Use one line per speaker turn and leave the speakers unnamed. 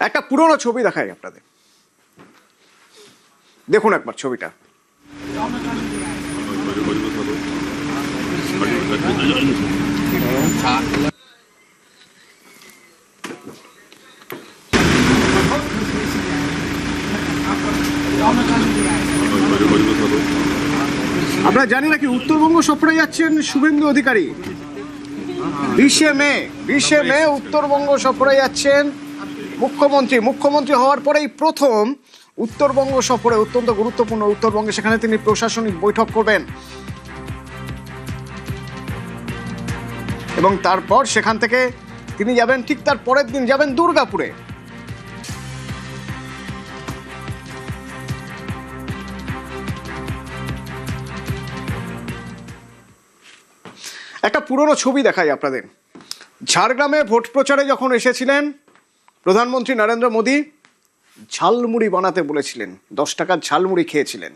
একটা পুরনো ছবি দেখাই আপনাদের, দেখুন একবার ছবিটা। আপনারা জানি নাকি উত্তরবঙ্গ সফরে যাচ্ছেন শুভেন্দু অধিকারী। 20শে মে উত্তরবঙ্গ সফরে যাচ্ছেন মুখ্যমন্ত্রী হওয়ার পরেই প্রথম উত্তরবঙ্গ সফরে, অত্যন্ত গুরুত্বপূর্ণ উত্তরবঙ্গে। সেখানে তিনি প্রশাসনিক বৈঠক করবেন এবং তারপর সেখান থেকে তিনি যাবেন, ঠিক তার পরের দিন যাবেন দুর্গাপুরে। একটা পুরনো ছবি দেখাই আপনাদের। ঝাড়গ্রামে ভোট প্রচারে যখন এসেছিলেন প্রধানমন্ত্রী নরেন্দ্র মোদী, ঝালমুড়ি বানাতে বলেছিলেন, 10 টাকার ঝালমুড়ি খেয়েছিলেন।